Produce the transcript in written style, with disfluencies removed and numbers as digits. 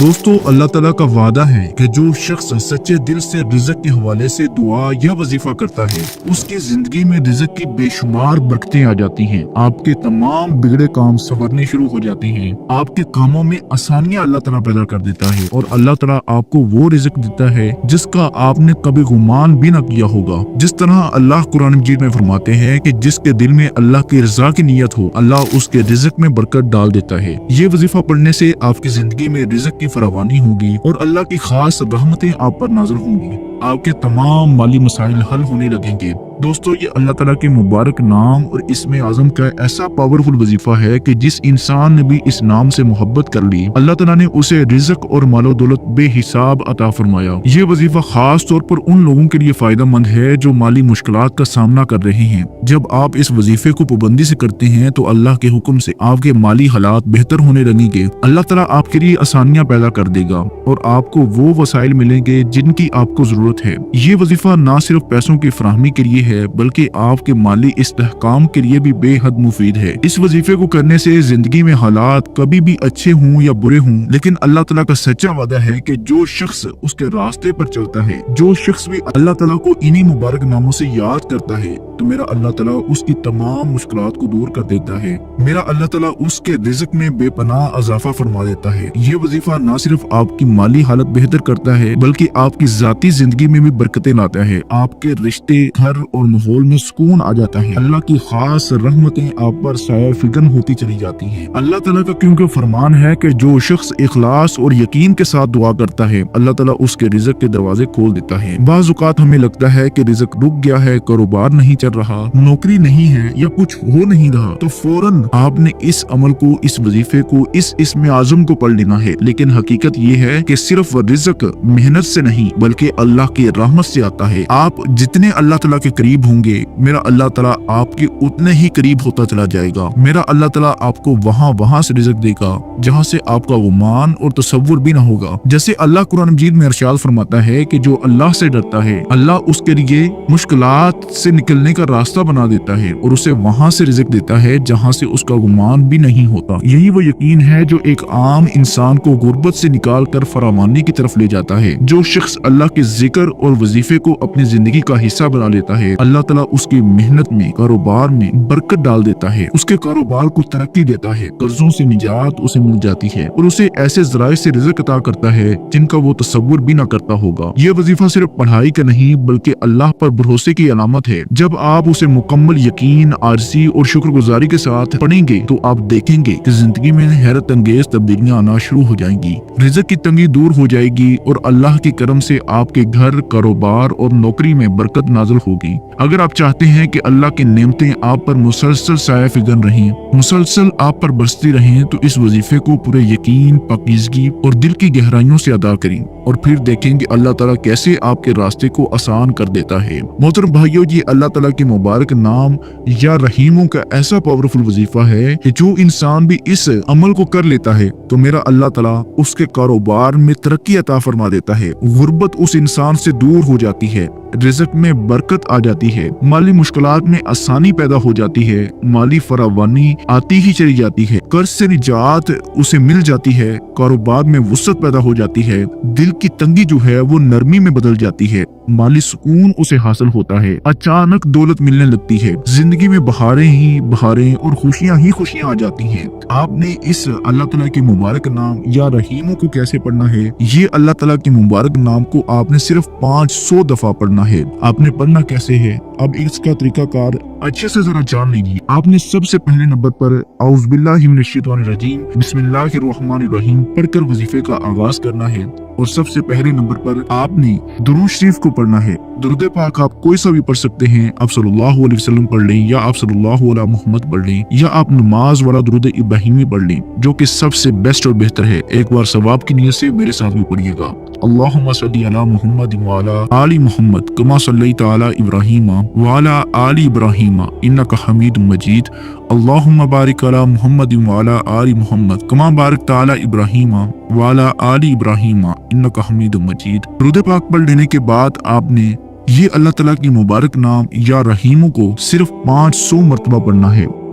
دوستو اللہ تعالیٰ کا وعدہ ہے کہ جو شخص سچے دل سے رزق کے حوالے سے دعا یا وظیفہ کرتا ہے اس کی زندگی میں رزق کی بے شمار برکتیں آ جاتی ہیں، آپ کے تمام بگڑے کام سنورنے شروع ہو جاتے ہیں، آپ کے کاموں میں آسانیاں اللہ تعالیٰ پیدا کر دیتا ہے اور اللہ تعالیٰ آپ کو وہ رزق دیتا ہے جس کا آپ نے کبھی گمان بھی نہ کیا ہوگا۔ جس طرح اللہ قرآن مجید میں فرماتے ہیں کہ جس کے دل میں اللہ کی رضا کی نیت ہو اللہ اس کے رزق میں برکت ڈال دیتا ہے۔ یہ وظیفہ پڑھنے سے آپ کی زندگی میں رزق کی فراوانی ہوگی اور اللہ کی خاص رحمتیں آپ پر نازل ہوں گی، آپ کے تمام مالی مسائل حل ہونے لگیں گے۔ دوستو یہ اللہ تعالیٰ کے مبارک نام اور اسم اعظم کا ایسا پاورفل وظیفہ ہے کہ جس انسان نے بھی اس نام سے محبت کر لی اللہ تعالیٰ نے اسے رزق اور مال و دولت بے حساب عطا فرمایا۔ یہ وظیفہ خاص طور پر ان لوگوں کے لیے فائدہ مند ہے جو مالی مشکلات کا سامنا کر رہے ہیں۔ جب آپ اس وظیفے کو پابندی سے کرتے ہیں تو اللہ کے حکم سے آپ کے مالی حالات بہتر ہونے لگیں گے، اللہ تعالیٰ آپ کے لیے آسانیاں پیدا کر دے گا اور آپ کو وہ وسائل ملیں گے جن کی آپ کو ضرورت ہے۔ یہ وظیفہ نہ صرف پیسوں کی فراہمی کے لیے ہے بلکہ آپ کے مالی استحکام کے لیے بھی بے حد مفید ہے۔ اس وظیفے کو کرنے سے زندگی میں حالات کبھی بھی اچھے ہوں یا برے ہوں لیکن اللہ تعالیٰ کا سچا وعدہ ہے کہ جو شخص اس کے راستے پر چلتا ہے، جو شخص بھی اللہ تعالیٰ کو انہی مبارک ناموں سے یاد کرتا ہے تو میرا اللہ تعالیٰ اس کی تمام مشکلات کو دور کر دیتا ہے، میرا اللہ تعالیٰ اس کے رزق میں بے پناہ اضافہ فرما دیتا ہے۔ یہ وظیفہ نہ صرف آپ کی مالی حالت بہتر کرتا ہے بلکہ آپ کی ذاتی زندگی میں بھی برکتیں لاتا ہے، آپ کے رشتے، گھر اور ماحول میں سکون آ جاتا ہے، اللہ کی خاص رحمتیں آپ پر سایہ فگن ہوتی چلی جاتی ہیں۔ اللہ تعالیٰ کا کیونکہ فرمان ہے کہ جو شخص اخلاص اور یقین کے ساتھ دعا کرتا ہے اللہ تعالیٰ اس کے رزق کے دروازے کھول دیتا ہے۔ بعض اوقات ہمیں لگتا ہے کہ رزق رک گیا ہے، کاروبار نہیں چل رہا، نوکری نہیں ہے یا کچھ ہو نہیں رہا تو فوراً آپ نے اس عمل کو، اس وظیفے کو، اس اسم اعظم کو پڑھ لینا ہے، لیکن حقیقت یہ ہے کہ صرف رزق محنت سے نہیں بلکہ اللہ کی رحمت سے آتا ہے۔ آپ جتنے اللہ تعالیٰ کے قریب ہوں گے میرا اللہ تعالیٰ آپ کے اتنے ہی قریب ہوتا چلا جائے گا، میرا اللہ تعالیٰ آپ کو وہاں سے رزق دے گا جہاں سے آپ کا گمان اور تصور بھی نہ ہوگا۔ جیسے اللہ قرآن مجید میں ارشاد فرماتا ہے کہ جو اللہ سے ڈرتا ہے اللہ اس کے لیے مشکلات سے نکلنے کا راستہ بنا دیتا ہے اور اسے وہاں سے رزق دیتا ہے جہاں سے اس کا گمان بھی نہیں ہوتا۔ یہی وہ یقین ہے جو ایک عام انسان کو غربت سے نکال کر فراوانی کی طرف لے جاتا ہے۔ جو شخص اللہ کے ذکر اور وظیفے کو اپنی زندگی کا حصہ بنا لیتا ہے اللہ تعالیٰ اس کی محنت میں، کاروبار میں برکت ڈال دیتا ہے، اس کے کاروبار کو ترقی دیتا ہے، قرضوں سے نجات اسے مل جاتی ہے اور اسے ایسے ذرائع سے رزق عطا کرتا ہے جن کا وہ تصور بھی نہ کرتا ہوگا۔ یہ وظیفہ صرف پڑھائی کا نہیں بلکہ اللہ پر بھروسے کی علامت ہے۔ جب آپ اسے مکمل یقین، عاجزی اور شکر گزاری کے ساتھ پڑھیں گے تو آپ دیکھیں گے کہ زندگی میں حیرت انگیز تبدیلیاں آنا شروع ہو جائیں گی، رزق کی تنگی دور ہو جائے گی اور اللہ کے کرم سے آپ کے گھر، کاروبار اور نوکری میں برکت نازل ہوگی۔ اگر آپ چاہتے ہیں کہ اللہ کی نعمتیں آپ پر مسلسل سایہ فگن رہیں، مسلسل آپ پر برستی رہیں تو اس وظیفے کو پورے یقین، پاکیزگی اور دل کی گہرائیوں سے ادا کریں اور پھر دیکھیں کہ اللہ تعالیٰ کیسے آپ کے راستے کو آسان کر دیتا ہے۔ محترم بھائیو، یہ اللہ تعالیٰ کے مبارک نام یا رحیموں کا ایسا پاورفل وظیفہ ہے کہ جو انسان بھی اس عمل کو کر لیتا ہے تو میرا اللہ تعالیٰ اس کے کاروبار میں ترقی عطا فرما دیتا ہے، غربت اس انسان سے دور ہو جاتی ہے، رزق میں برکت آ جاتی ہے، مالی مشکلات میں آسانی پیدا ہو جاتی ہے، مالی فراوانی آتی ہی چلی جاتی ہے، قرض سے نجات اسے مل جاتی ہے، کاروبار میں وسعت پیدا ہو جاتی ہے، دل کی تنگی جو ہے وہ نرمی میں بدل جاتی ہے، مالی سکون اسے حاصل ہوتا ہے، اچانک دولت ملنے لگتی ہے، زندگی میں بہاریں ہی بہاریں اور خوشیاں ہی خوشیاں آ جاتی ہیں۔ آپ نے اس اللہ تعالیٰ کے مبارک نام یا رحیموں کو کیسے پڑھنا ہے؟ یہ اللہ تعالیٰ کے مبارک نام کو آپ نے صرف 500 دفعہ پڑھنا ہے۔ آپ نے پڑھنا کیسے ہے؟ اب اس کا طریقہ کار اچھے سے ذرا جان لیجیے۔ آپ نے سب سے پہلے نمبر پر اعوذ باللہ من الشیطان الرجیم بسم اللہ الرحمن الرحیم پڑھ کر وظیفے کا آغاز کرنا ہے اور سب سے پہلے نمبر پر آپ نے درود شریف کو پڑھنا ہے۔ درود پاک آپ کوئی سا بھی پڑھ سکتے ہیں، آپ صلی اللہ علیہ وسلم پڑھ لیں یا آپ صلی اللہ علیہ محمد پڑھ لیں یا آپ نماز والا درود ابراہیمی پڑھ لیں جو کہ سب سے بیسٹ اور بہتر ہے۔ ایک بار ثواب کی نیت سے میرے ساتھ بھی پڑھیے گا۔ اللہم صلی علی محمد وعلی آل محمد کما صلیت علی ابراہیم وعلی آل ابراہیم انک حمید مجید۔ اللہم بارک علی محمد وعلی آل محمد کما بارکت علی ابراہیم وعلی آل ابراہیم انک حمید مجید۔ درود پاک پڑھ لینے کے بعد آپ نے یہ اللہ تعالیٰ کی مبارک نام یا رحیموں کو صرف 500 مرتبہ پڑھنا ہے۔